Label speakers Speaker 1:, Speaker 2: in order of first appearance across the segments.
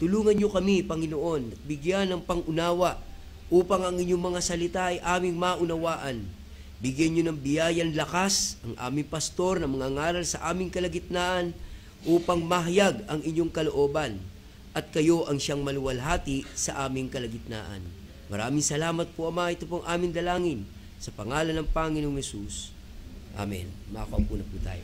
Speaker 1: Tulungan niyo kami, Panginoon, at bigyan ng pangunawa upang ang inyong mga salita ay aming maunawaan. Bigyan niyo ng biyayan lakas ang aming pastor na mangangaral sa aming kalagitnaan upang mahayag ang inyong kalooban at kayo ang siyang maluwalhati sa aming kalagitnaan. Maraming salamat po, Ama. Ito pong aming dalangin sa pangalan ng Panginoong Hesus. Amen. Makakaupo na po tayo.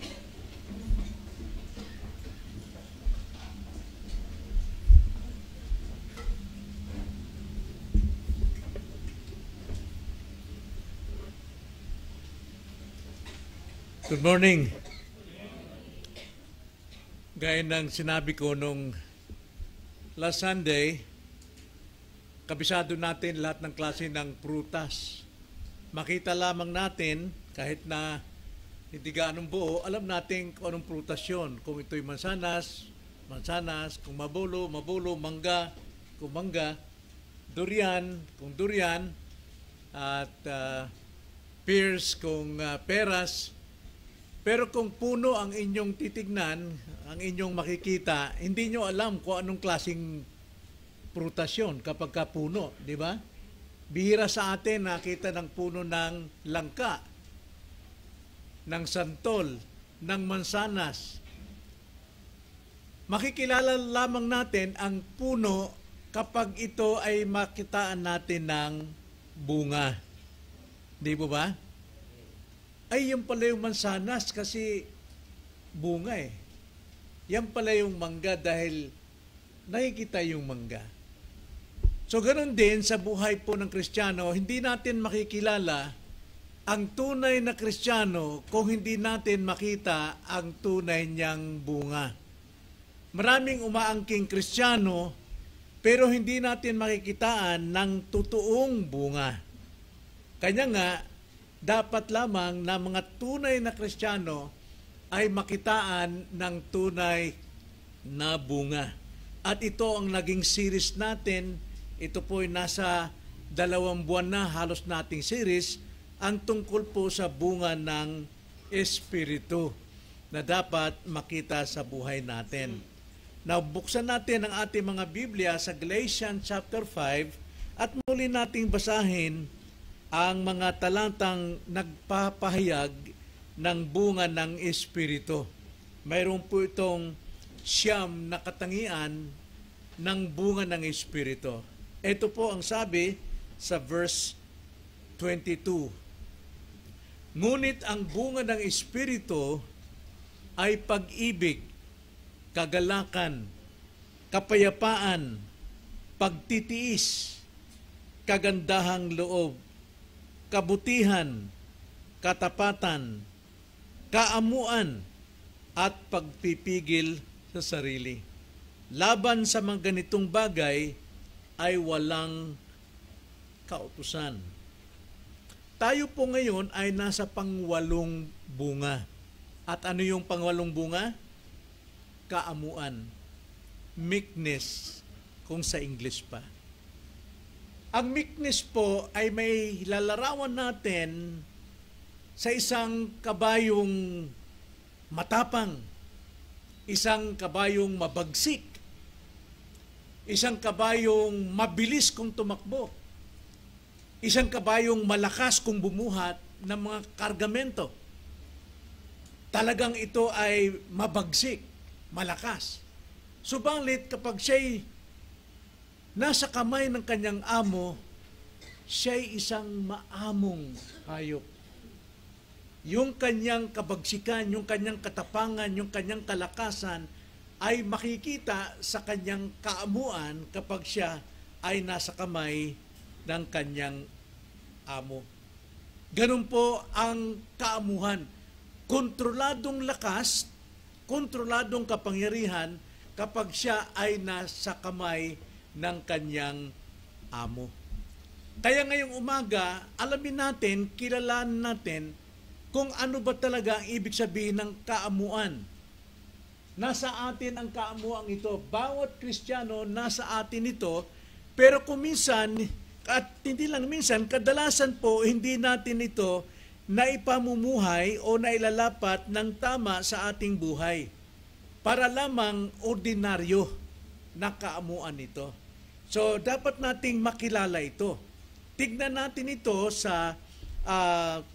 Speaker 2: Good morning. Gaya ng sinabi ko nung last Sunday, kabisado natin lahat ng klase ng prutas. Makita lamang natin, kahit na hindi gaanong buo, alam natin kung anong prutas yun. Kung ito'y mansanas, kung mabulo, mangga, kung mangga, durian, kung durian, at pears, kung peras. Pero kung puno ang inyong titignan, ang inyong makikita, hindi nyo alam kung anong klaseng prutas yun kapag ka puno, di ba? Bihira sa atin nakita ng puno ng langka, ng santol, ng mansanas. Makikilala lamang natin ang puno kapag ito ay makitaan natin ng bunga. Di ba? Ay, yan pala yung mansanas kasi bunga eh. Yan pala yung mangga dahil nakikita yung mangga. So, ganun din sa buhay po ng Kristiyano, hindi natin makikilala ang tunay na Kristiyano kung hindi natin makita ang tunay niyang bunga. Maraming umaangking Kristiyano, pero hindi natin makikitaan ng totoong bunga. Kanya nga, dapat lamang na mga tunay na Kristiyano ay makitaan ng tunay na bunga. At ito ang naging series natin. Ito po ay nasa 2 buwan na halos nating series ang tungkol po sa bunga ng Espiritu na dapat makita sa buhay natin. Now, buksan natin ang ating mga Biblia sa Galatians chapter 5 at muli nating basahin ang mga talatang nagpapahayag ng bunga ng Espiritu. Mayroon po itong 9 na katangian ng bunga ng Espiritu. Ito po ang sabi sa verse 22. Ngunit ang bunga ng Espiritu ay pag-ibig, kagalakan, kapayapaan, pagtitiis, kagandahang loob, kabutihan, katapatan, kaamuan, at pagpipigil sa sarili. Laban sa mga ganitong bagay ay walang kautusan. Tayo po ngayon ay nasa pangwalong bunga. At ano yung pangwalong bunga? Kaamuan. Meekness, kung sa English pa. Ang meekness po ay may lalarawan natin sa isang kabayong matapang, isang kabayong mabagsik, isang kabayong mabilis kung tumakbo, isang kabayong malakas kung bumuhat ng mga kargamento. Talagang ito ay mabagsik, malakas. Subalit kapag siya'y nasa kamay ng kanyang amo, siya'y isang maamong hayop. Yung kanyang kabagsikan, yung kanyang katapangan, yung kanyang kalakasan ay makikita sa kanyang kaamuan kapag siya ay nasa kamay ng kanyang amo. Ganun po ang kaamuhan. Kontroladong lakas, kontroladong kapangyarihan kapag siya ay nasa kamay ng kanyang amo. Kaya ngayong umaga, alamin natin, kilalanin natin kung ano ba talaga ang ibig sabihin ng kaamuan. Nasa atin ang kaamuan ito. Bawat Kristiyano, nasa atin ito. Pero kung minsan, at hindi lang minsan, kadalasan po, hindi natin ito naipamumuhay o nailalapat ng tama sa ating buhay. Para lamang ordinaryo na kaamuan nito. So, dapat nating makilala ito. Tignan natin ito sa 3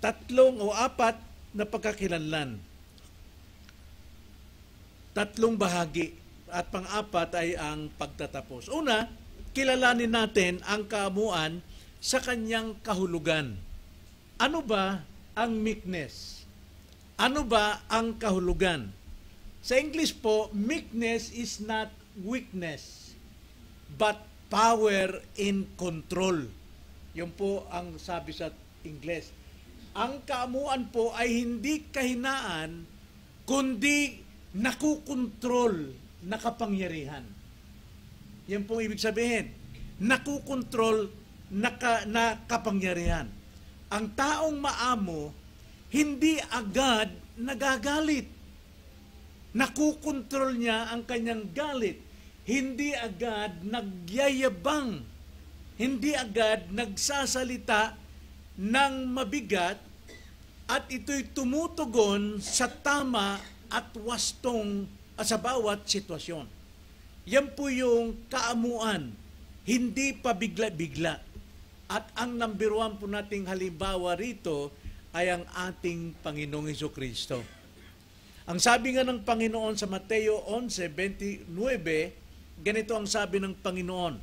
Speaker 2: o 4 na pagkakilanlan. 3 bahagi. At pang-4 ay ang pagtatapos. Una, kilalanin natin ang kaamuan sa kanyang kahulugan. Ano ba ang meekness? Ano ba ang kahulugan? Sa English po, meekness is not weakness, but power in control. Yun po ang sabi sa English. Ang kaamuan po ay hindi kahinaan, kundi nakukontrol na kapangyarihan. Yan po ibig sabihin. Nakukontrol na kapangyarihan. Ang taong maamo, hindi agad nagagalit. Nakukontrol niya ang kanyang galit. Hindi agad nagyayabang. Hindi agad nagsasalita ng mabigat at ito'y tumutugon sa tama at wastong sa bawat sitwasyon. Yan po yung kaamuan, hindi pa bigla-bigla. At ang number 1 po nating halimbawa rito ay ang ating Panginoong Hesukristo. Ang sabi nga ng Panginoon sa Mateo 11:29, ganito ang sabi ng Panginoon,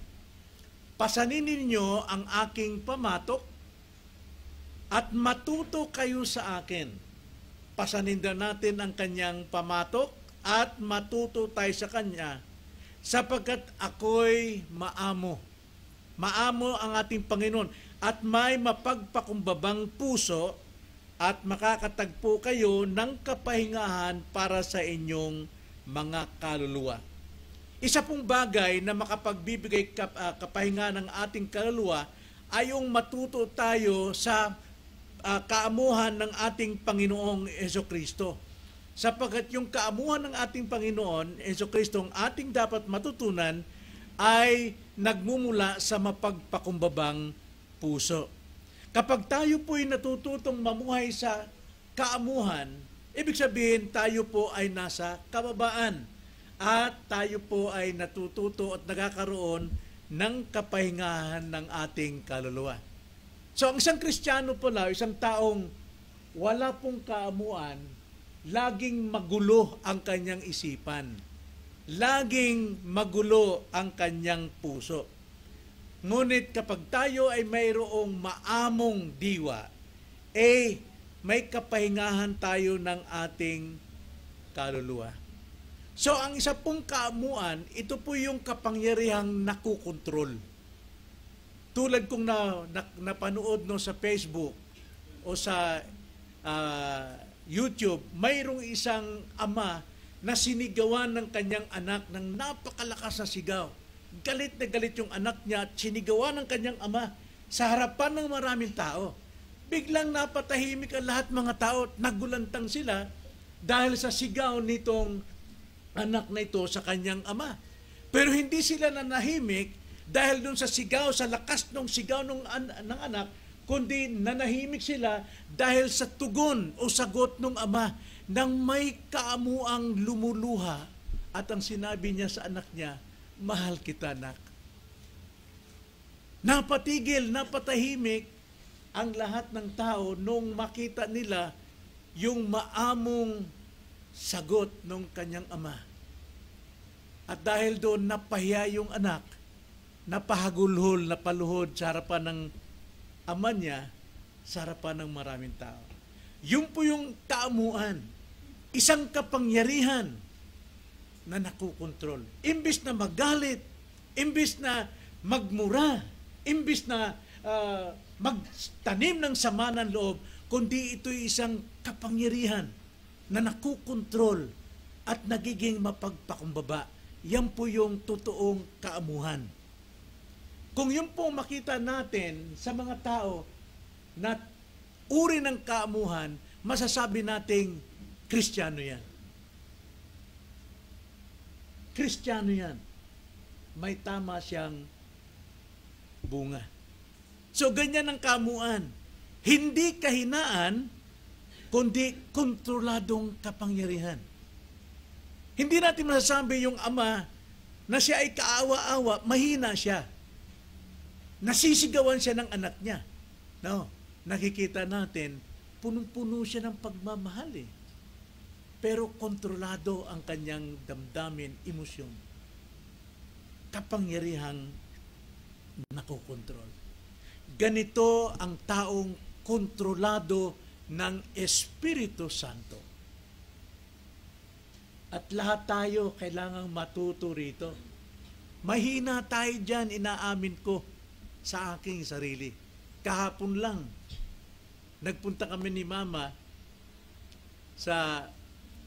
Speaker 2: "Pasanin ninyo ang aking pamatok at matuto kayo sa akin." Pasanin daw natin ang kanyang pamatok at matuto tayo sa kanya sapagkat ako'y maamo. Maamo ang ating Panginoon at may mapagpakumbabang puso at makakatagpo kayo ng kapahingahan para sa inyong mga kaluluwa. Isa pong bagay na makapagbibigay kapahingahan ng ating kaluluwa ay yung matuto tayo sa kaamuhan ng ating Panginoong Hesukristo. Sapagkat yung kaamuhan ng ating Panginoon, Hesukristo, ang ating dapat matutunan ay nagmumula sa mapagpakumbabang puso. Kapag tayo po'y natututong mamuhay sa kaamuhan, ibig sabihin tayo po ay nasa kababaan at tayo po ay natututo at nagkakaroon ng kapahingahan ng ating kaluluwa. So ang isang Kristiyano pala, isang taong wala pong kaamuan, laging magulo ang kanyang isipan. Laging magulo ang kanyang puso. Ngunit kapag tayo ay mayroong maamong diwa, may kapahingahan tayo ng ating kaluluwa. So ang isa pong kaamuan, ito po yung kapangyarihang nakukontrol. Tulad kong napanood no sa Facebook o sa YouTube, mayroong isang ama na sinigawan ng kanyang anak ng napakalakas na sigaw. Galit na galit yung anak niya at sinigawan ng kanyang ama sa harapan ng maraming tao. Biglang napatahimik ang lahat mga tao at nagulantang sila dahil sa sigaw nitong anak na ito sa kanyang ama. Pero hindi sila nanahimik dahil dun sa sigaw, sa lakas ng sigaw ng anak, kundi nanahimik sila dahil sa tugon o sagot ng ama nang may kaamuang lumuluha at ang sinabi niya sa anak niya, "Mahal kita, anak." Napatigil, napatahimik ang lahat ng tao nung makita nila yung maamong sagot ng kanyang ama. At dahil doon napahiya yung anak, napahagulhol, napaluhod sa harapan ng ama niya, sa harapan ng maraming tao. Yun po yung kaamuan. Isang kapangyarihan na nakukontrol. Imbis na magalit, imbis na magmura, imbis na magtanim ng sama ng loob, kundi ito'y isang kapangyarihan na nakukontrol at nagiging mapagpakumbaba. Yan po yung totoong kaamuhan. Kung yun po makita natin sa mga tao na uri ng kaamuhan, masasabi nating Kristiyano yan. Kristiyano yan. May tama siyang bunga. So, ganyan ang kaamuan. Hindi kahinaan, kundi kontroladong kapangyarihan. Hindi natin masasabi yung ama na siya ay kaawa-awa, mahina siya. Nasisigawan siya ng anak niya. No, nakikita natin, punong-puno siya ng pagmamahal eh. Pero kontrolado ang kanyang damdamin, emosyon. Kapangyarihang nakokontrol. Ganito ang taong kontrolado ng Espiritu Santo. At lahat tayo kailangang matuto rito. Mahina tayo dyan, inaamin ko sa aking sarili. Kahapon lang, nagpunta kami ni Mama sa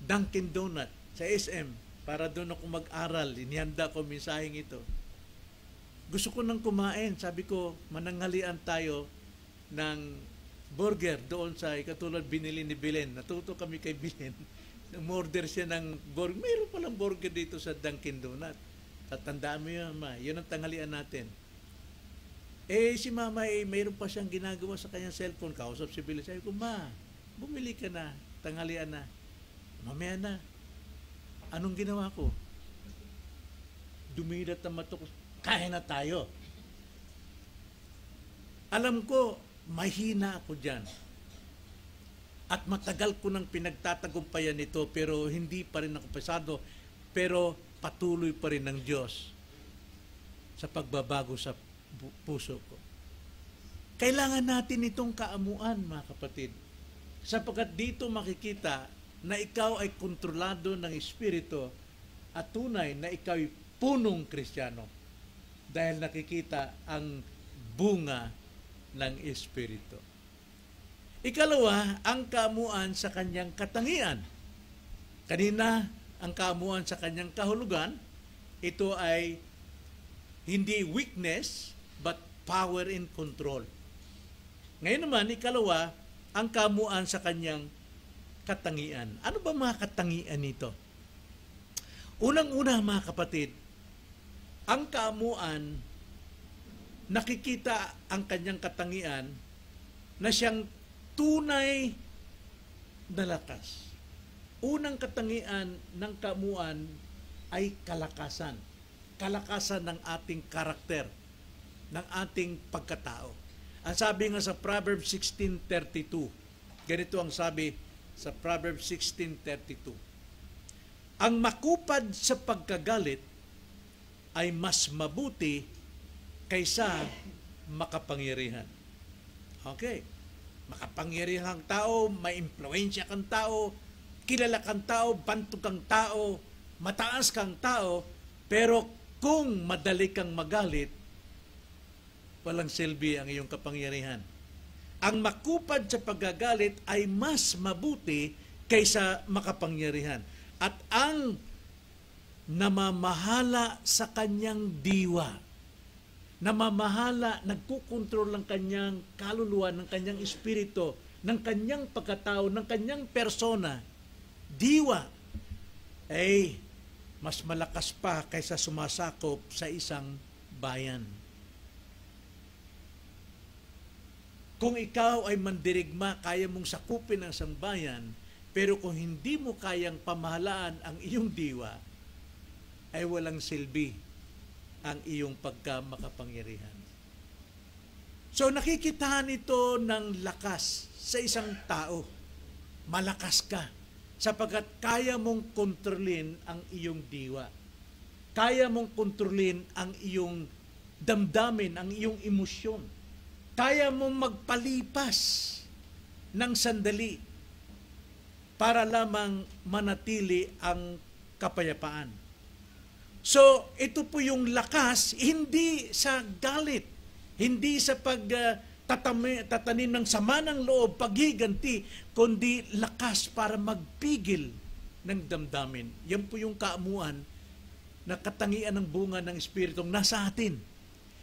Speaker 2: Dunkin Donut, sa SM, para doon ako mag-aral. Inihanda ko mensaheng ito. Gusto ko nang kumain. Sabi ko, mananghalian tayo ng burger doon sa, katulad binili ni Belen. Natuto kami kay Belen. Umorder siya ng burger. Mayroon palang burger dito sa Dunkin Donut. Tatandaan mo yun, Ma. Yun ang tanghalian natin. Eh, si Mama, mayroon pa siyang ginagawa sa kanyang cellphone. Kausap si Belen. Sabi ko, Ma, bumili ka na. Tanghalian na. Mamaya na. Anong ginawa ko? Dumilat ang mata ko. Kaya na tayo. Alam ko, mahina ako dyan. At matagal ko nang pinagtatagumpayan ito, pero hindi pa rin ako pasado. Pero patuloy pa rin ng Diyos sa pagbabago sa puso ko. Kailangan natin itong kaamuan, mga kapatid. Sapagkat dito makikita na ikaw ay kontrolado ng Espiritu at tunay na ikaw ay punong Kristiyano dahil nakikita ang bunga ng Espiritu. Ikalawa, ang kaamuan sa kanyang katangian. Kanina, ang kaamuan sa kanyang kahulugan, ito ay hindi weakness, but power and control. Ngayon naman, ikalawa, ang kaamuan sa kanyang katangian. Ano ba mga katangian nito? Unang-una, mga kapatid, ang kaamuan, nakikita ang kanyang katangian na siyang tunay na lakas. Unang katangian ng kaamuan ay kalakasan. Kalakasan ng ating karakter, ng ating pagkatao. Ang sabi nga sa Proverbs 16:32, ganito ang sabi sa Proverbs 16:32. Ang makupad sa pagkagalit ay mas mabuti kaysa makapangyarihan. Okay. Makapangyarihang tao, may impluwensya kang tao, kilala kang tao, bantog kang tao, mataas kang tao, pero kung madali kang magalit, walang silbi ang iyong kapangyarihan. Ang makupad sa pagkagalit ay mas mabuti kaysa makapangyarihan. At ang namamahala sa kanyang diwa, namamahala, nagkukontrol ng kanyang kaluluwa, ng kanyang espiritu, ng kanyang pagkatao, ng kanyang persona, diwa, ay mas malakas pa kaysa sumasakop sa isang bayan. Kung ikaw ay mandirigma, kaya mong sakupin ang isang bayan, pero kung hindi mo kayang pamahalaan ang iyong diwa, ay walang silbi ang iyong pagkamakapangyarihan. So nakikitaan ito ng lakas sa isang tao. Malakas ka sapagkat kaya mong kontrolin ang iyong diwa. Kaya mong kontrolin ang iyong damdamin, ang iyong emosyon. Kaya mong magpalipas ng sandali para lamang manatili ang kapayapaan. So, ito po yung lakas, hindi sa galit, hindi sa pagtatanim ng sama ng loob, paghiganti, kundi lakas para magpigil ng damdamin. Yan po yung kaamuan na katangian ng bunga ng Espiritong nasa atin.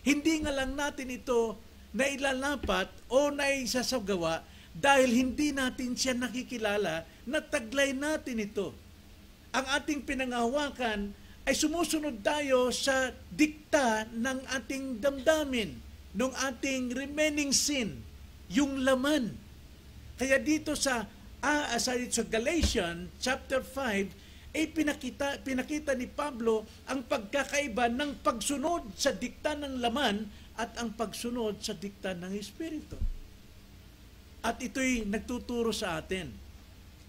Speaker 2: Hindi nga lang natin ito na ilalapat o na isasagawa dahil hindi natin siya nakikilala na taglay natin ito. Ang ating pinangahawakan ay sumusunod tayo sa dikta ng ating damdamin, ng ating remaining sin, yung laman. Kaya dito sa Galatians chapter 5, pinakita ni Pablo ang pagkakaiba ng pagsunod sa dikta ng laman at ang pagsunod sa dikta ng Espiritu. At ito'y nagtuturo sa atin.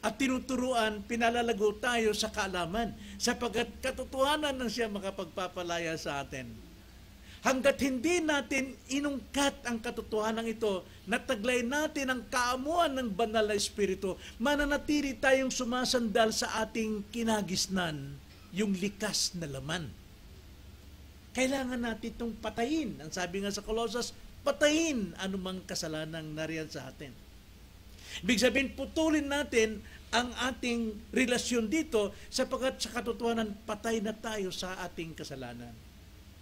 Speaker 2: At tinuturuan, pinalalago tayo sa kaalaman sapagkat katotohanan ng siya makapagpapalaya sa atin. Hanggat hindi natin inungkat ang katotohanan ito, nataglay natin ang kaamuan ng banal na Espiritu, mananatili tayong sumasandal sa ating kinagisnan, yung likas na laman. Kailangan natin itong patayin. Ang sabi nga sa Colossus, patayin anumang kasalanang nariyan sa atin. Ibig sabihin, putulin natin ang ating relasyon dito sapagkat sa katotohanan, patay na tayo sa ating kasalanan.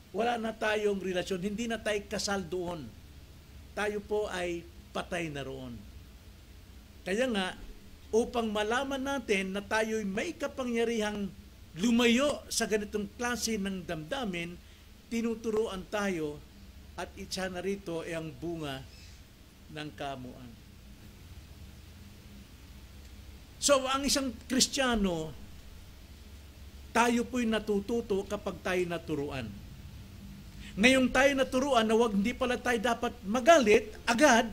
Speaker 2: Wala na tayong relasyon, hindi na tayo kasal doon. Tayo po ay patay na roon. Kaya nga, upang malaman natin na tayo'y may kapangyarihang lumayo sa ganitong klase ng damdamin, tinuturuan tayo at isa na rito ay ang bunga ng kaamuan. So, ang isang Kristiyano, tayo po'y natututo kapag tayo naturuan. Ngayong tayo naturuan na hindi pala tayo dapat magalit agad,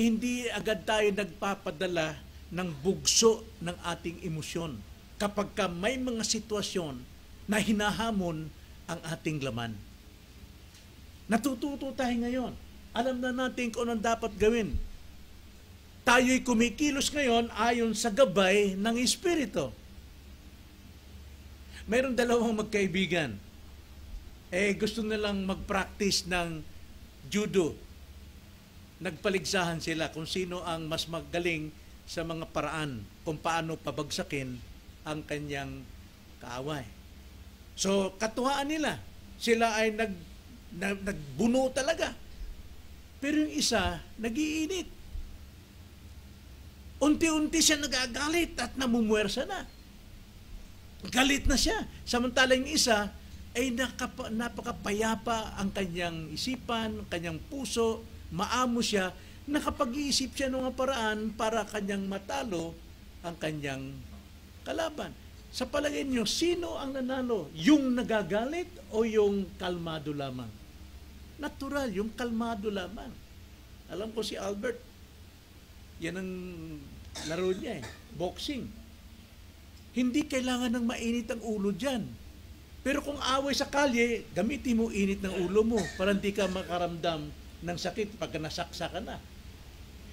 Speaker 2: hindi agad tayo nagpapadala ng bugso ng ating emosyon kapag may mga sitwasyon na hinahamon ang ating laman. Natututo tayo ngayon. Alam na natin kung anong dapat gawin. Tayo'y kumikilos ngayon ayon sa gabay ng Espiritu. Mayroong dalawang magkaibigan. Gusto nilang mag-practice ng judo. Nagpaligsahan sila kung sino ang mas magaling sa mga paraan kung paano pabagsakin ang kanyang kaaway. So, katuwaan nila. Sila ay nagbuno talaga. Pero yung isa, nag-iinit. Unti-unti siya nagagalit at namumuwersa na. Galit na siya. Samantalang yung isa, ay napakapayapa ang kanyang isipan, kanyang puso, maamo siya, nakapag-iisip siya ng mga paraan para kanyang matalo ang kanyang kalaban. Sa palagay niyo, sino ang nanalo? Yung nagagalit o yung kalmado lamang? Natural, yung kalmado lamang. Alam ko si Albert, yan ang laro niya boxing. Hindi kailangan ng mainit ang ulo dyan. Pero kung away sa kalye, gamitin mo init ng ulo mo para hindi ka makaramdam ng sakit pag nasaksa ka na.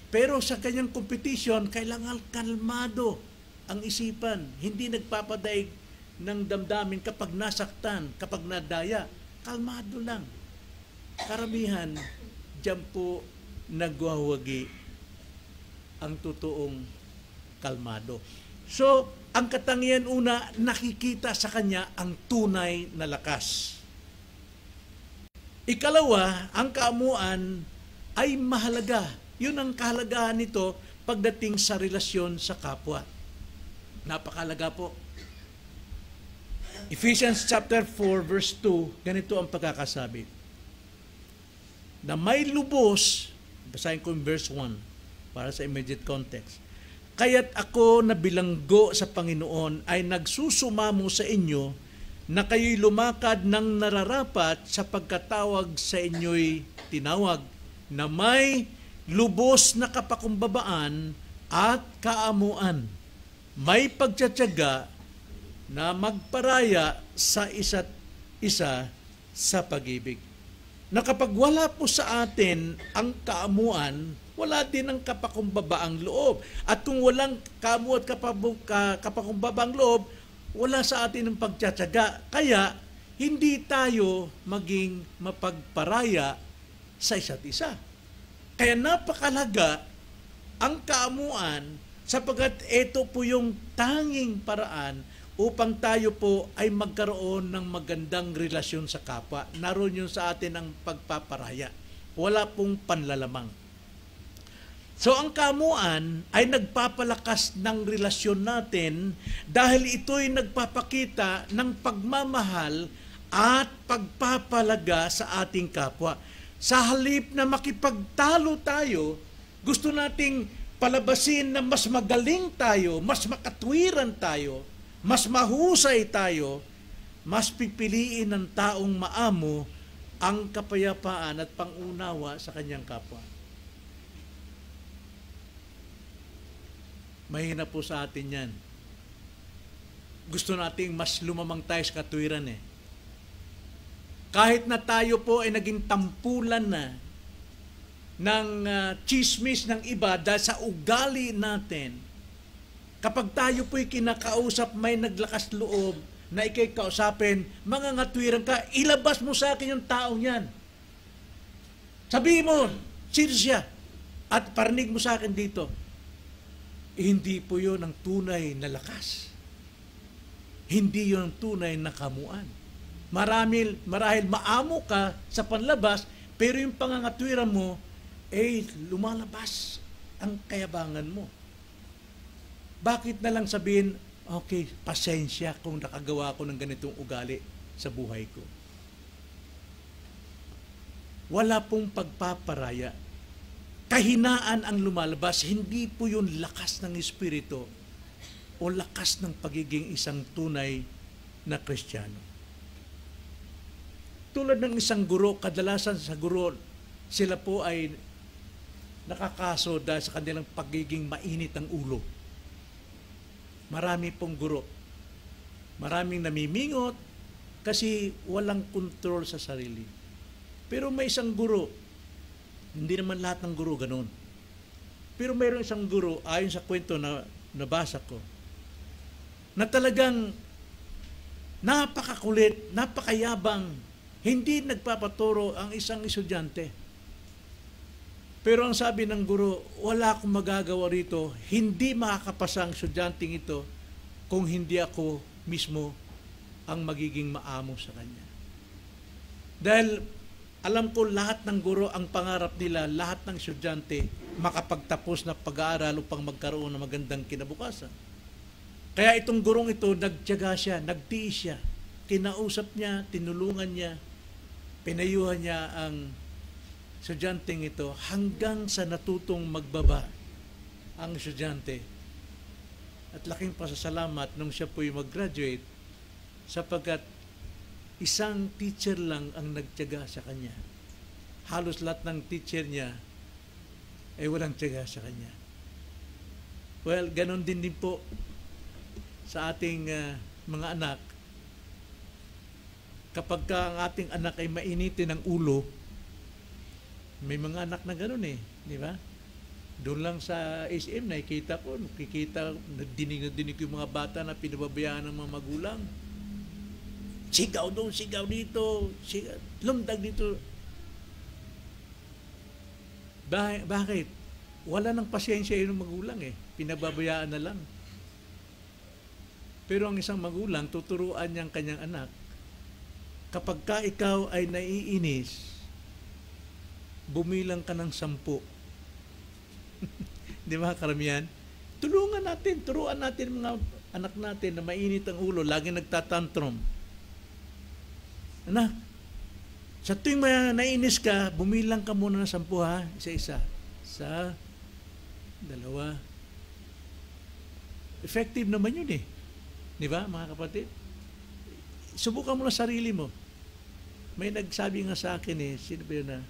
Speaker 2: Pero sa kanyang competition, kailangan kalmado ang isipan. Hindi nagpapadaig ng damdamin kapag nasaktan, kapag nadaya. Kalmado lang. Karamihan, diyan po nagwawagi ang totoong kalmado. So, ang katangian una, nakikita sa kanya ang tunay na lakas. Ikalawa, ang kaamuan ay mahalaga. Yun ang kahalagahan nito pagdating sa relasyon sa kapwa. Napakalaga po. Ephesians chapter 4 verse 2, ganito ang pagkakasabi. Na may lubos, basahin ko yung verse 1 para sa immediate context. Kaya't ako na bilanggo sa Panginoon ay nagsusumamo sa inyo na kayo'y lumakad ng nararapat sa pagkatawag sa inyo'y tinawag na may lubos na kapakumbabaan at kaamuan. May pagtsatsaga na magparaya sa isa't isa sa pag-ibig. Na kapag wala po sa atin ang kaamuan, wala din ang kapakumbabaang loob. At kung walang kaamu at kapakumbabaang loob, wala sa atin ang pagtsatsaga. Kaya, hindi tayo maging mapagparaya sa isa't isa. Kaya napakalaga ang kaamuan sapagkat ito po yung tanging paraan upang tayo po ay magkaroon ng magandang relasyon sa kapwa. Naroon yun sa atin ang pagpaparaya. Wala pong panlalamang. So ang kaamuan ay nagpapalakas ng relasyon natin dahil ito'y nagpapakita ng pagmamahal at pagpapalaga sa ating kapwa. Sa halip na makipagtalo tayo, gusto nating palabasin na mas magaling tayo, mas makatwiran tayo, mas mahusay tayo, mas pipiliin ng taong maamo ang kapayapaan at pangunawa sa kanyang kapwa. Mahina po sa atin yan. Gusto nating mas lumamang tayo sa katwiran eh. Kahit na tayo po ay naging tampulan na ng chismis ng iba dahil sa ugali natin, kapag tayo po'y kinakausap, may naglakas loob na ikay kausapin, mga ngatwiran ka, ilabas mo sa akin yung taong yan. Sabihin mo, sino siya? At parinig mo sa akin dito. Hindi po yun ang tunay na lakas. Hindi yun ang tunay na kamuan. Marahil maamo ka sa panlabas, pero yung pangangatwiran mo, lumalabas ang kayabangan mo. Bakit na lang sabihin, okay, pasensya kung nakagawa ko ng ganitong ugali sa buhay ko. Wala pong pagpaparaya. Kahinaan ang lumalabas, hindi po yun lakas ng Espiritu o lakas ng pagiging isang tunay na Kristiyano. Tulad ng isang guro, kadalasan sa guro, sila po ay nakakaso dahil sa kanilang pagiging mainit ang ulo. Marami pong guro. Maraming namimingot kasi walang kontrol sa sarili. Pero may isang guro, hindi naman lahat ng guro ganun. Pero mayroong isang guro, ayon sa kwento na nabasa ko, na talagang napakakulit, napakayabang, hindi nagpapaturo ang isang estudyante. Pero ang sabi ng guro, wala akong magagawa rito, hindi makakapasa ang estudyanteng ito kung hindi ako mismo ang magiging maamo sa kanya. Dahil alam ko lahat ng guro, ang pangarap nila, lahat ng estudyante, makapagtapos na pag-aaral upang magkaroon ng magandang kinabukasan. Kaya itong gurong ito, nagtiyaga siya, nagtiis siya, kinausap niya, tinulungan niya, pinayuhan niya ang estudyanteng ito hanggang sa natutong magbaba ang estudyante. At laking pasasalamat nung siya po'y mag-graduate sapagkat isang teacher lang ang nagtiyaga sa kanya. Halos lahat ng teacher niya ay walang tiyaga sa kanya. Well, ganon din po sa ating mga anak. Kapag ang ating anak ay mainitin ng ulo, may mga anak na gano'n eh, di ba? Doon lang sa SM, nakikita ko, dinig yung mga bata na pinababayaan ng mga magulang. Sigaw doon, sigaw dito, lumdag dito. Bakit? Wala nang pasyensya yung magulang eh, pinababayaan na lang. Pero ang isang magulang, tuturuan niya ang kanyang anak, kapag ka ikaw ay naiinis, bumilang ka ng 10. Di ba karamihan? Turuan natin mga anak natin na mainit ang ulo, lagi nagtatantrum. Anak, sa tuwing nainis ka, bumilang ka muna ng 10 ha, isa-isa. 1, 2. Effective naman yun eh. Di ba mga kapatid? Subukan mo na sarili mo. May nagsabi nga sa akin eh, sino ba yun na,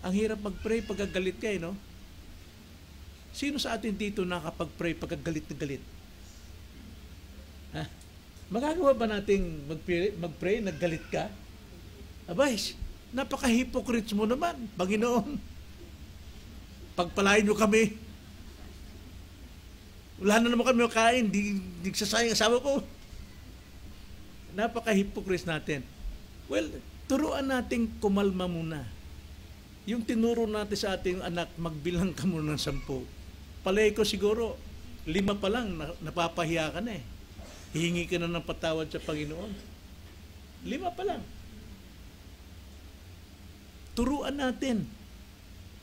Speaker 2: ang hirap mag-pray pagkagalit ka eh, no? Sino sa atin dito nakapag-pray pagkagalit na galit? Ha? Magagawa ba nating mag-pray naggalit ka? Abay, napaka-hypocrites mo naman, Panginoon. Pagpalain nyo kami. Wala na naman kami makain, di sasayang asawa ko. Napaka-hypocrites natin. Well, turuan nating kumalma muna. Yung tinuro natin sa ating anak, magbilang ka muna ng 10. Palay ko siguro, 5 pa lang, napapahiya ka na eh. Hihingi ka na ng patawad sa Panginoon. 5 pa lang. Turuan natin.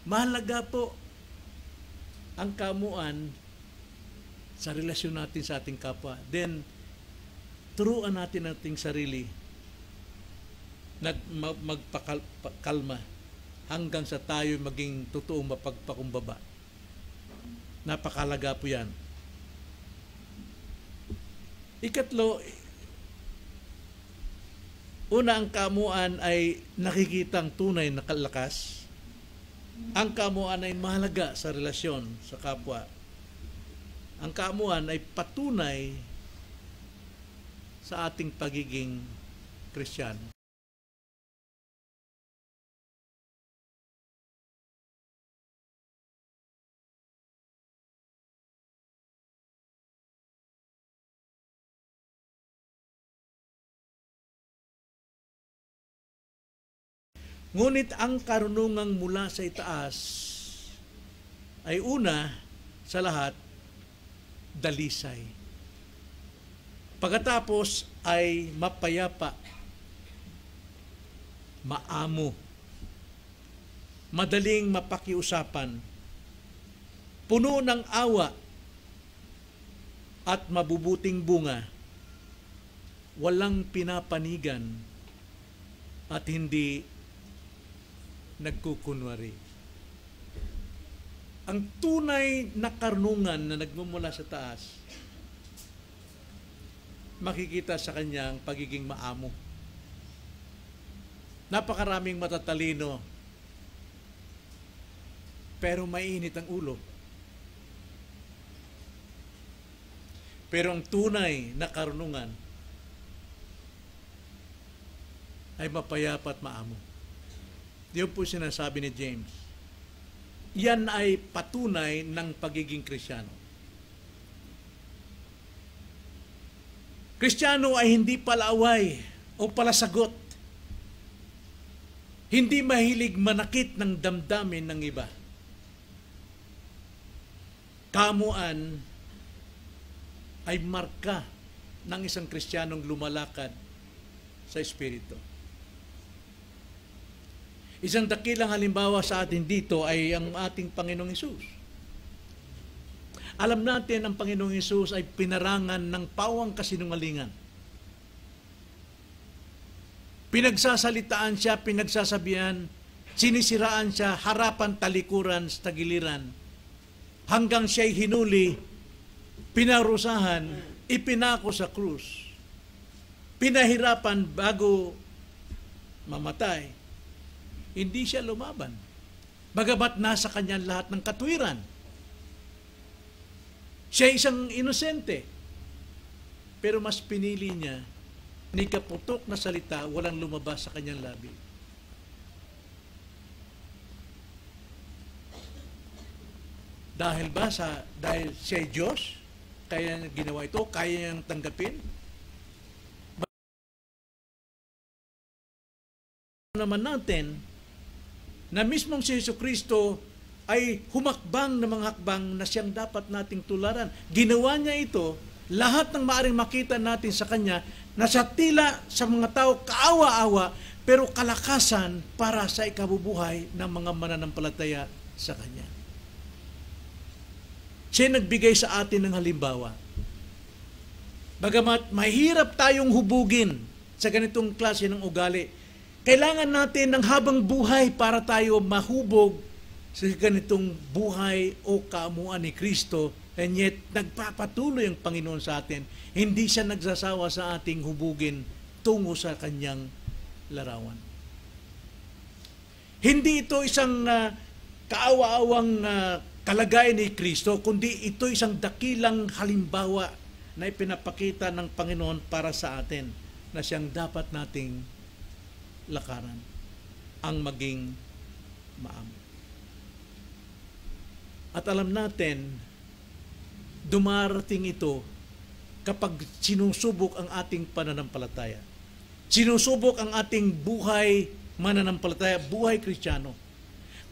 Speaker 2: Mahalaga po ang kamuan sa relasyon natin sa ating kapwa. Then, turuan natin ating sarili magpakalma hanggang sa tayo maging totoong mapagpakumbaba. Napakalaga po yan. Ikatlo, una, ang kamuan ay nakikitang tunay na kalakas. Ang kamuan ay mahalaga sa relasyon sa kapwa. Ang kamuan ay patunay sa ating pagiging Kristiyano. Ngunit ang karunungang mula sa itaas ay una sa lahat, dalisay. Pagkatapos ay mapayapa, maamo, madaling mapakiusapan, puno ng awa at mabubuting bunga, walang pinapanigan at hindi nagkukunwari. Ang tunay na karunungan na nagmumula sa taas, makikita sa kanyang pagiging maamo. Napakaraming matatalino, pero mainit ang ulo. Pero ang tunay na karunungan ay mapayapa at maamo. Yun po sinasabi ni James. Yan ay patunay ng pagiging Kristiyano. Kristiyano ay hindi palaaway o palasagot. Hindi mahilig manakit ng damdamin ng iba. Kamuan ay marka ng isang Kristiyanong lumalakad sa Espiritu. Isang dakilang halimbawa sa atin dito ay ang ating Panginoong Hesus. Alam natin ang Panginoong Hesus ay pinarangan ng pawang kasinungalingan. Pinagsasalitaan siya, pinagsasabihan, sinisiraan siya, harapan, talikuran, sa tagiliran, hanggang siya'y hinuli, pinarusahan, ipinako sa krus, pinahirapan bago mamatay. Hindi siya lumaban. Bagamat nasa kanya lahat ng katwiran. Siya isang inosente. Pero mas pinili niya, ni kaputok na salita, walang lumabas sa kanyang labi. Dahil siya ay Diyos, kaya niya ginawa ito, kaya niyang tanggapin. Naman natin, na mismong si Jesucristo ay humakbang ng mga hakbang na siyang dapat nating tularan. Ginawa niya ito, lahat ng maaring makita natin sa Kanya, na sa tila sa mga tao kaawa-awa, pero kalakasan para sa ikabubuhay ng mga mananampalataya sa Kanya. Siya nagbigay sa atin ng halimbawa. Bagamat mahirap tayong hubugin sa ganitong klase ng ugali, kailangan natin ng habang buhay para tayo mahubog sa ganitong buhay o kamuan ni Kristo, and yet nagpapatuloy ang Panginoon sa atin. Hindi siya nagsasawa sa ating hubugin tungo sa kanyang larawan. Hindi ito isang kaawa-awang kalagayan ni Kristo, kundi ito isang dakilang halimbawa na ipinapakita ng Panginoon para sa atin na siyang dapat nating lakaran, ang maging maamo. At alam natin, dumarating ito kapag sinusubok ang ating pananampalataya. Sinusubok ang ating buhay mananampalataya, buhay Kristiyano.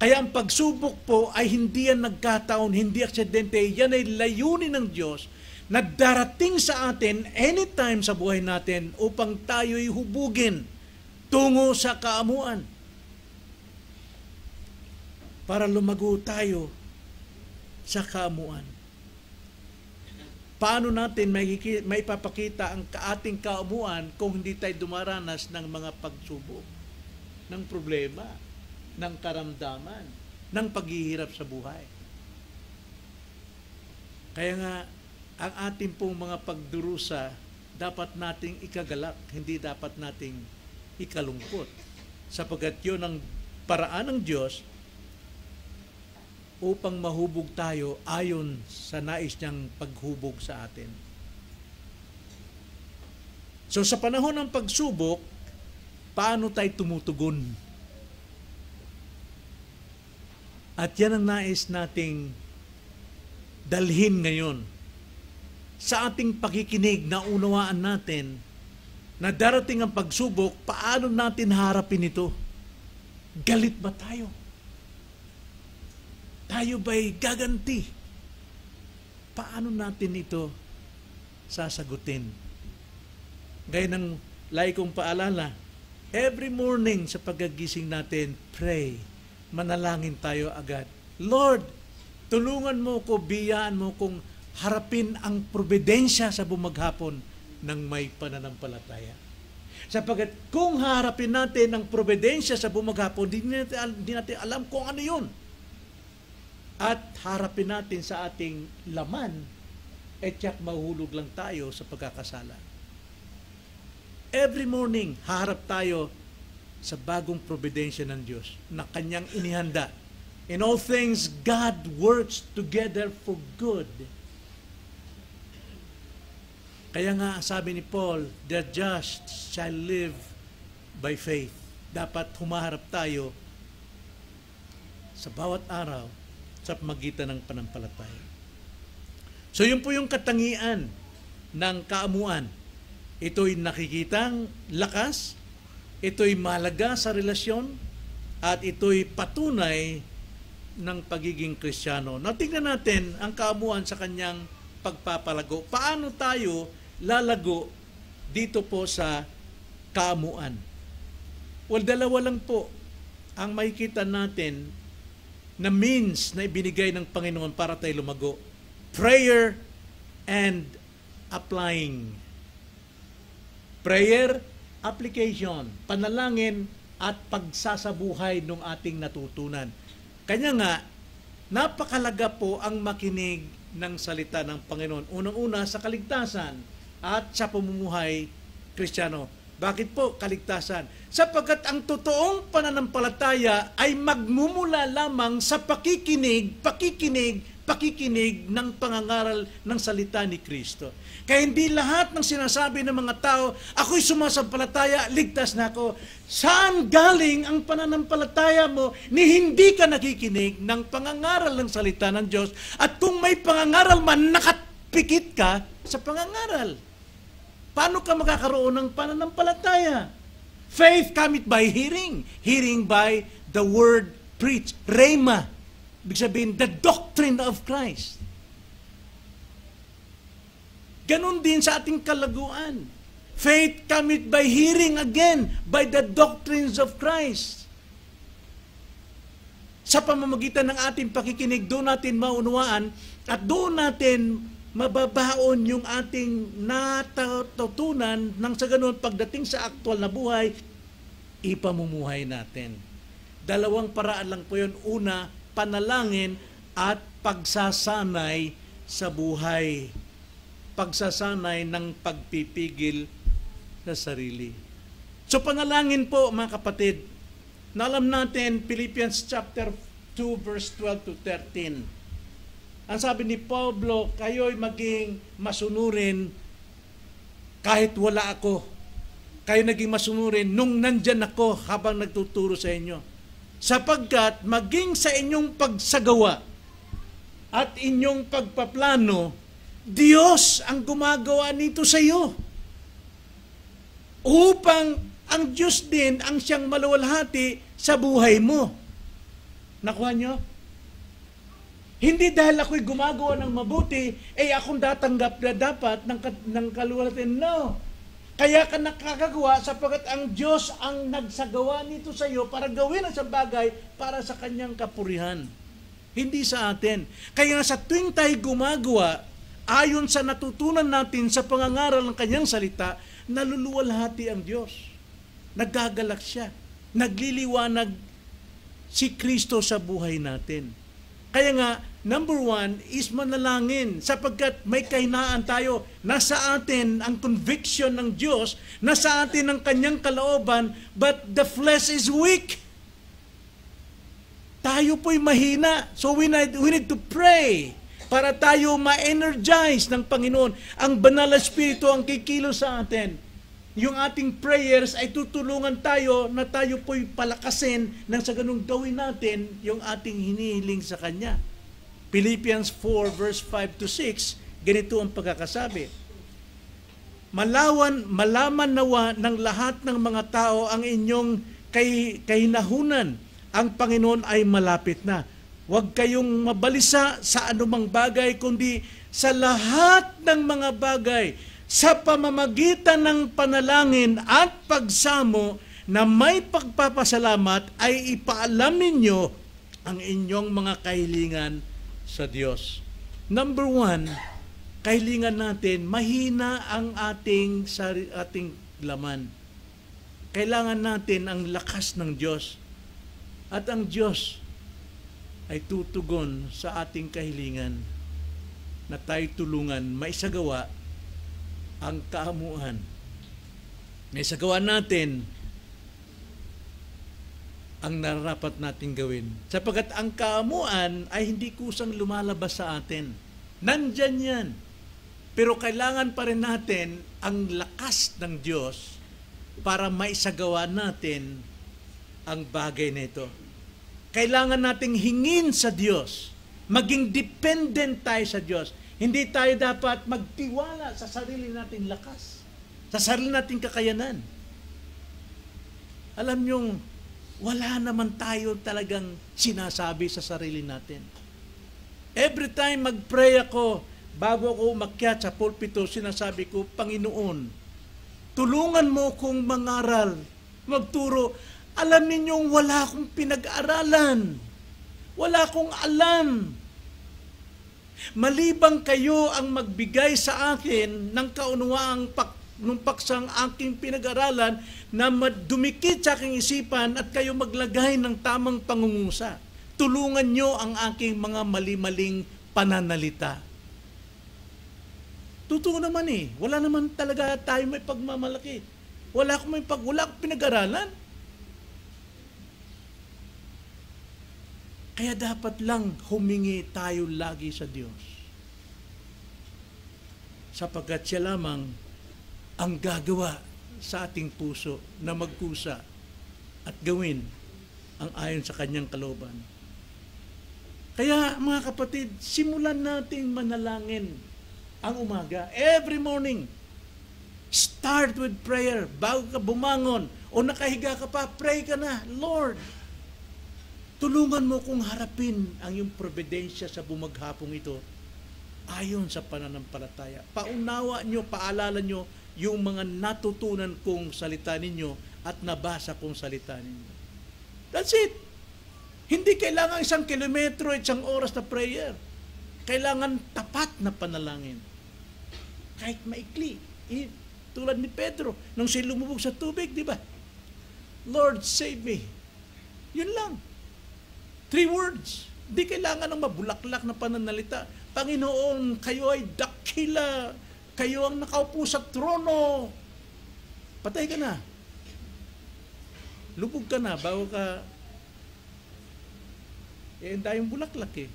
Speaker 2: Kaya ang pagsubok po ay hindi yan nagkataon, hindi aksidente, yan ay layunin ng Diyos na darating sa atin anytime sa buhay natin upang tayo'y hubugin tungo sa kaamuan. Para lumago tayo sa kaamuan. Paano natin maipapakita ang ating kaamuan kung hindi tayo dumaranas ng mga pagsubok, ng problema, ng karamdaman, ng paghihirap sa buhay? Kaya nga, ang ating pong mga pagdurusa, dapat nating ikagalak, hindi dapat nating ikalungkot. Sapagkat yun ang paraan ng Diyos upang mahubog tayo ayon sa nais niyang paghubog sa atin. So sa panahon ng pagsubok, paano tayo tumutugon? At yan ang nais nating dalhin ngayon. Sa ating pakikinig na unawaan natin na darating ang pagsubok, paano natin harapin ito? Galit ba tayo? Tayo ba'y gaganti? Paano natin ito sasagutin? Gaya ng lagi kong paalala, every morning sa pagkagising natin, pray, manalangin tayo agad. Lord, tulungan mo ko, biyaan mo kong harapin ang probidensya sa bumaghapon ng may pananampalataya. Sapagkat kung harapin natin ang probidensya sa bumaghapon, di natin alam kung ano yun. At harapin natin sa ating laman, tiyak mahulog lang tayo sa pagkakasala. Every morning, haharap tayo sa bagong probidensya ng Diyos na Kanyang inihanda. In all things, God works together for good. Kaya nga, sabi ni Paul, the just shall live by faith. Dapat humaharap tayo sa bawat araw sa pamagitan ng panampalataya. So yun po yung katangian ng kaamuan. Ito'y nakikitang lakas, ito'y malaga sa relasyon, at ito'y patunay ng pagiging Kristiyano. Natingnan natin ang kaamuan sa kanyang pagpapalago. Paano tayo lalago dito po sa kaamuan? Well, dalawa lang po ang makikita natin na means na ibinigay ng Panginoon para tayo lumago. Prayer and applying. Prayer, application, panalangin at pagsasabuhay ng ating natutunan. Kanya nga, napakalaga po ang makinig ng salita ng Panginoon. Unang-una sa kaligtasan at sa pamumuhay Kristiyano. Bakit po kaligtasan? Sapagkat ang totoong pananampalataya ay magmumula lamang sa pakikinig ng pangangaral ng salita ni Kristo. Kaya hindi lahat ng sinasabi ng mga tao, ako'y sumasampalataya, ligtas na ako. Saan galing ang pananampalataya mo ni hindi ka nakikinig ng pangangaral ng salita ng Diyos? At kung may pangangaral man, nakapikit ka sa pangangaral. Paano ka magkakaroon ng pananampalataya? Faith cometh by hearing. Hearing by the word preached. Rhema. Ibig sabihin, the doctrine of Christ. Ganon din sa ating kalaguan. Faith cometh by hearing again, by the doctrines of Christ. Sa pamamagitan ng ating pakikinig, doon natin maunawaan at doon natin mababaon yung ating natutunan nang sa ganun pagdating sa aktual na buhay, ipamumuhay natin. Dalawang paraan lang po yun. Una, panalangin at pagsasanay sa buhay. Pagsasanay ng pagpipigil sa sarili. So panalangin po mga kapatid, na alam natin Philippians chapter 2 verse 12 to 13. Ang sabi ni Pablo, kayo'y maging masunurin kahit wala ako. Kayo naging masunurin nung nandyan ako habang nagtuturo sa inyo. Sapagkat maging sa inyong pagsagawa at inyong pagpaplano, Diyos ang gumagawa nito sa iyo. Upang ang Diyos din ang siyang maluwalhati sa buhay mo. Nakuha nyo? Hindi dahil ako'y gumagawa ng mabuti, akong datanggap na dapat ng kaluwalhati. No. Kaya ka nakakagawa sapagkat ang Diyos ang nagsagawa nito sa iyo para gawin ang sa bagay para sa kanyang kapurihan. Hindi sa atin. Kaya sa tuwing tayo gumagawa, ayon sa natutunan natin sa pangangaral ng kanyang salita, naluluwalhati ang Diyos. Nagagalak siya. Nagliliwanag si Kristo sa buhay natin. Kaya nga, number one is manalangin sapagkat may kahinaan tayo. Nasa atin ang conviction ng Diyos, nasa atin ang kanyang kalooban, but the flesh is weak. Tayo po'y mahina. So we need to pray para tayo ma-energize ng Panginoon. Ang banal na Espiritu ang kikilos sa atin. Yung ating prayers ay tutulungan tayo na tayo po'y palakasin nang sa ganung gawin natin yung ating hinihiling sa Kanya. Philippians 4 verse 5 to 6, ganito ang pagkakasabi. Malaman nawa ng lahat ng mga tao ang inyong kahinahunan. Ang Panginoon ay malapit na. Huwag kayong mabalisa sa anumang bagay, kundi sa lahat ng mga bagay, sa pamamagitan ng panalangin at pagsamo na may pagpapasalamat ay ipaalam ninyo ang inyong mga kahilingan sa Diyos. Number one, kahilingan natin, mahina ang ating laman. Kailangan natin ang lakas ng Diyos. At ang Diyos ay tutugon sa ating kahilingan na tayo tulungan maisagawa ang kaamuan. Maisagawa natin ang nararapat nating gawin. Sapagkat ang kaamuan ay hindi kusang lumalabas sa atin. Nandyan yan. Pero kailangan pa rin natin ang lakas ng Diyos para maisagawa natin ang bagay nito. Kailangan nating hingin sa Diyos. Maging dependent tayo sa Diyos. Hindi tayo dapat magtiwala sa sarili nating lakas, sa sarili nating kakayanan. Alam nyo, wala naman tayo talagang sinasabi sa sarili natin. Every time mag-pray ako, bago ako umakyat sa pulpito, sinasabi ko, Panginoon, tulungan mo kong mangaral, magturo. Alam ninyong wala akong pinag-aralan. Wala akong alam. Malibang kayo ang magbigay sa akin ng kaunawaang nung paksang aking pinag-aralan na dumikit sa aking isipan at kayo maglagay ng tamang pangungusap. Tulungan nyo ang aking mga mali-maling pananalita. Totoo naman wala naman talaga tayo may pagmamalaki. Wala akong pinag-aralan. Kaya dapat lang humingi tayo lagi sa Diyos. Sapagkat siya lamang ang gagawa sa ating puso na magkusa at gawin ang ayon sa kanyang kalooban. Kaya mga kapatid, simulan nating manalangin ang umaga. Every morning, start with prayer. Bago ka bumangon o nakahiga ka pa, pray ka na, Lord, tulungan mo kong harapin ang iyong providensya sa bumaghapong ito ayon sa pananampalataya. Paunawa nyo, paalala nyo yung mga natutunan kong salita ninyo at nabasa kong salita ninyo. That's it. Hindi kailangan 1 kilometro, 1 oras na prayer. Kailangan tapat na panalangin. Kahit maikli. Tulad ni Pedro, nung siya lumubog sa tubig, di ba? Lord, save me. Yun lang. 3 words. Di kailangan ng mabulaklak na pananalita. Panginoon, kayo ay dakila. Kayo ang nakaupo sa trono. Patay ka na. Lubog ka na bago ka tayong bulaklak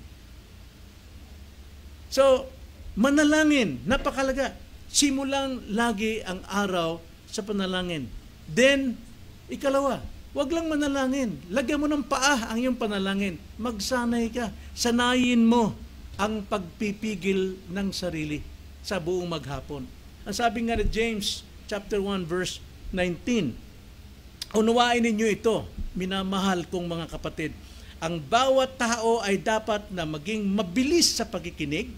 Speaker 2: So, manalangin. Napakalaga. Simulang lagi ang araw sa panalangin. Then, ikalawa, wag lang manalangin. Lagyan mo ng paa ang iyong panalangin. Magsanay ka. Sanayin mo ang pagpipigil ng sarili sa buong maghapon. Ang sabi nga ni James chapter 1 verse 19, unawain ninyo ito, minamahal kong mga kapatid. Ang bawat tao ay dapat na maging mabilis sa pagkikinig,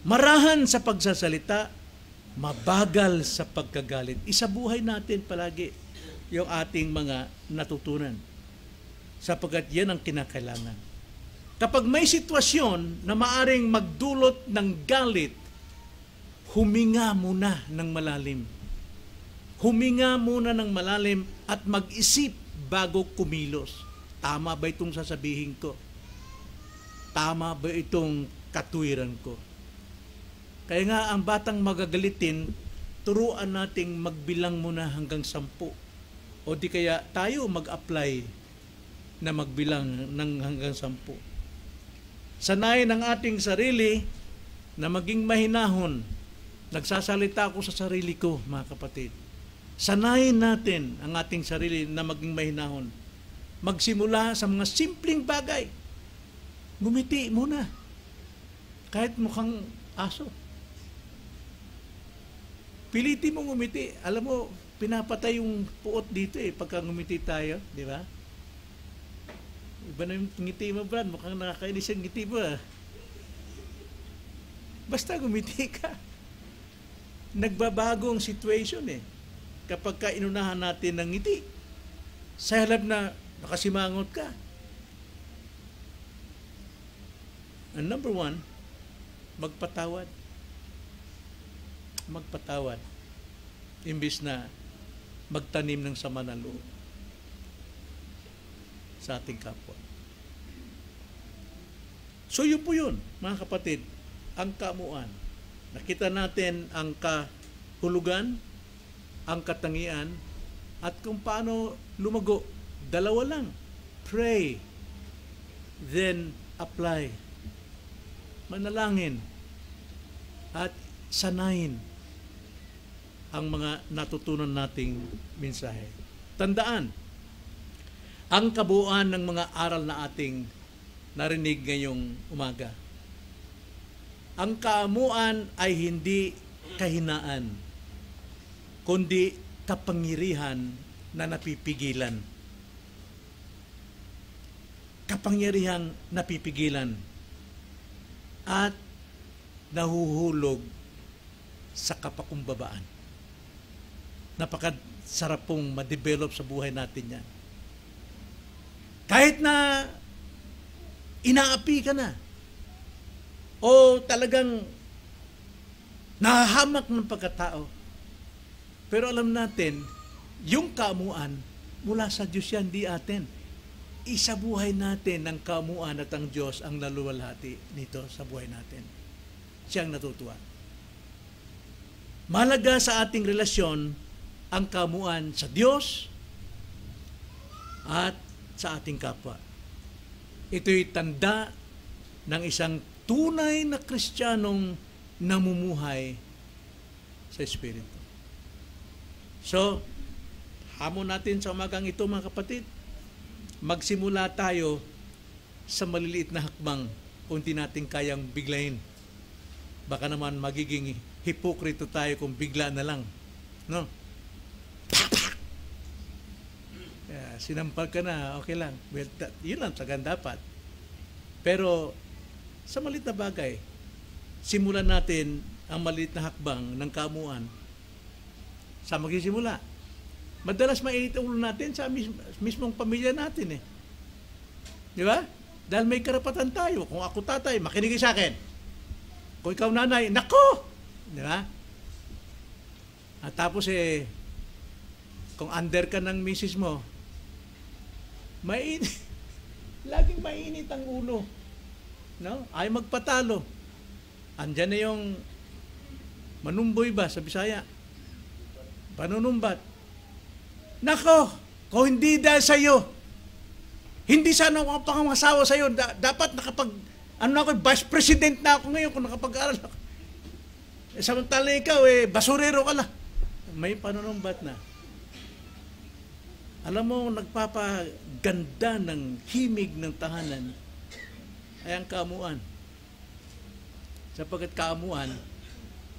Speaker 2: marahan sa pagsasalita, mabagal sa pagkagalit. Isabuhay natin palagi yung ating mga natutunan. Sapagkat yan ang kinakailangan. Kapag may sitwasyon na maaring magdulot ng galit, huminga muna ng malalim. Huminga muna ng malalim at mag-isip bago kumilos. Tama ba itong sasabihin ko? tama ba itong katwiran ko? Kaya nga, ang batang magagalitin, turuan nating magbilang muna hanggang 10. O di kaya tayo mag-apply na magbilang ng hanggang 10. Sanayin ang ating sarili na maging mahinahon. Nagsasalita ako sa sarili ko, mga kapatid. Sanayin natin ang ating sarili na maging mahinahon. Magsimula sa mga simpleng bagay. Ngumiti muna. Kahit mukhang aso. Pilitin mo ngumiti. Alam mo, pinapatay yung puot dito pagka ngumiti tayo. Di ba? Iba na yung ngiti mo, Brad. Mukhang nakakainis yung ngiti mo. Basta ngumiti ka. Nagbabago ang situation kapag ka inunahan natin ng ngiti. Sa halap na nakasimangot ka. And number 1, magpatawad. Magpatawad. Imbis na magtanim ng sama ng loob sa ating kapwa. So yun po yun, mga kapatid, ang kamuan. Nakita natin ang kahulugan, ang katangian, at kung paano lumago. Dalawa lang. Pray, then apply. Manalangin at sanayin ang mga natutunan nating mensahe. Tandaan, ang kabuuan ng mga aral na ating narinig ngayong umaga. Ang kaamuan ay hindi kahinaan, kundi kapangyarihan na napipigilan. Kapangyarihang napipigilan at nahuhulog sa kapakumbabaan. Napakasarap pong ma-develop sa buhay natin yan. Kahit na inaapi ka na o talagang nahahamak ng pagkatao, pero alam natin, yung kaamuan mula sa Diyos yan, di atin. Isabuhay natin ang kaamuan at ang Diyos ang naluwalhati nito sa buhay natin. Siyang natutuwa. Mahalaga sa ating relasyon ang kaamuan sa Diyos at sa ating kapwa. Ito'y tanda ng isang tunay na Kristiyanong namumuhay sa Espiritu. So, hamon natin sa umagang ito, mga kapatid, magsimula tayo sa maliliit na hakbang kung di natin kayang biglayin. Baka naman magiging hipokrito tayo kung bigla na lang. No? Sinampal ka na, okay lang. Well, yun lang talagang dapat. Pero sa maliit na bagay, simulan natin ang maliit na hakbang ng kaamuan sa magsisimula. Madalas mainit ang ulo natin sa mismong pamilya natin Di ba? Dahil may karapatan tayo. Kung ako tatay, makinig sa akin. Kung ikaw nanay, nako! Di ba? At tapos kung under ka ng misis mo, mainit. Laging mainit ang ulo. No? Ay magpatalo. Andyan na yung manumboy ba sa Bisaya? Panunumbat. Nako, kung hindi dahil sa iyo, hindi sana ako pangangasawa sa iyo, dapat vice president na ako ngayon kung nakapag-aral ako. Samantala ikaw, basurero ka lang. May panunumbat na. Alam mo, nagpapaganda ng himig ng tahanan ay ang kaamuan. Sapagkat kaamuan,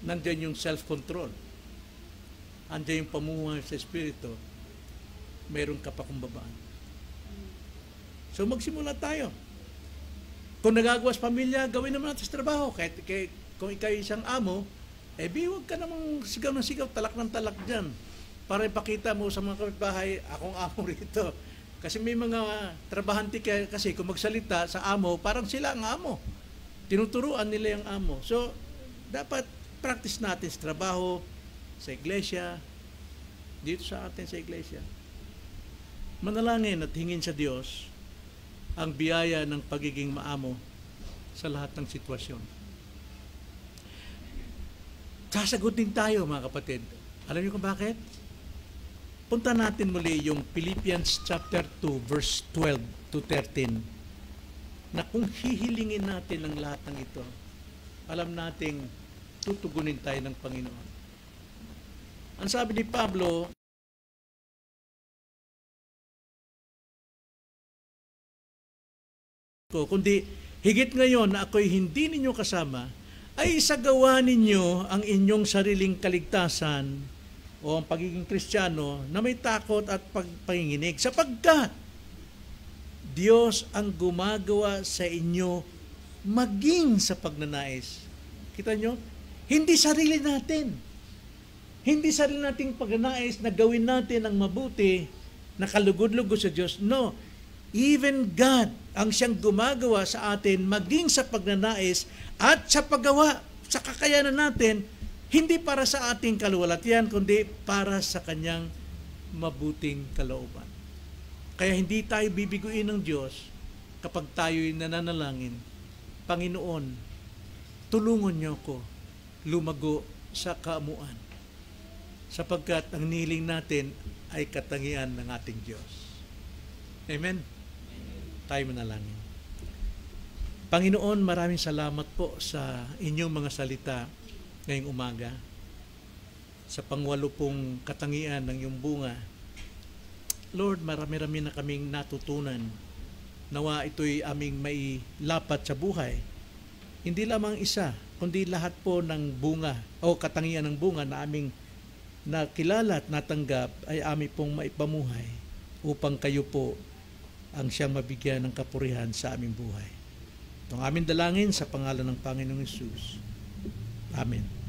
Speaker 2: nandiyan yung self-control. Andiyan yung pamumuhay sa Espiritu. Mayroong kapakumbabaan. So magsimula tayo. Kung nagagawas pamilya, gawin naman natin sa trabaho. Kung ikaw isang amo, huwag ka namang sigaw ng sigaw, talak ng talak dyan. Para ipakita mo sa mga kapitbahay, akong amo rito. Kasi may mga trabahante kasi kung magsalita sa amo, parang sila ang amo. Tinuturuan nila yung amo. So, dapat practice natin sa trabaho, sa iglesia, dito sa atin sa iglesia. Manalangin at hingin sa Diyos ang biyaya ng pagiging maamo sa lahat ng sitwasyon. Sasagutin tayo, mga kapatid. Alam niyo kung bakit? Punta natin muli yung Philippians chapter 2, verse 12 to 13, na kung hihilingin natin ang lahat ng ito, alam nating tutugunin tayo ng Panginoon. Ang sabi ni Pablo, kundi higit ngayon na ako'y hindi ninyo kasama, ay isagawa ninyo ang inyong sariling kaligtasan o ang pagiging Kristiyano na may takot at pagpanginginig, sapagkat Diyos ang gumagawa sa inyo maging sa pagnanais. Kita nyo? Hindi sarili natin. Hindi sarili nating pagnanais na gawin natin ang mabuti, na kalugod-lugod sa Diyos. No. Even God ang siyang gumagawa sa atin maging sa pagnanais at sa paggawa, sa kakayanan natin, hindi para sa ating kaluwalhatian, kundi para sa kanyang mabuting kalooban. Kaya hindi tayo bibiguin ng Diyos kapag tayo'y nananalangin, Panginoon, tulungan niyo ko lumago sa kaamuan, sapagkat ang nihiling natin ay katangian ng ating Diyos. Amen? Tayo manalangin. Panginoon, maraming salamat po sa inyong mga salita ngayong umaga. Sa pangwalo pong katangian ng iyong bunga, Lord, marami-rami na kaming natutunan. Nawa ito'y aming mailapat sa buhay. Hindi lamang isa, kundi lahat po ng bunga o katangian ng bunga na aming nakilala at natanggap ay aming pong maipamuhay upang kayo po ang siyang mabigyan ng kapurihan sa aming buhay. Itong aming dalangin sa pangalan ng Panginoong Hesus. Amen.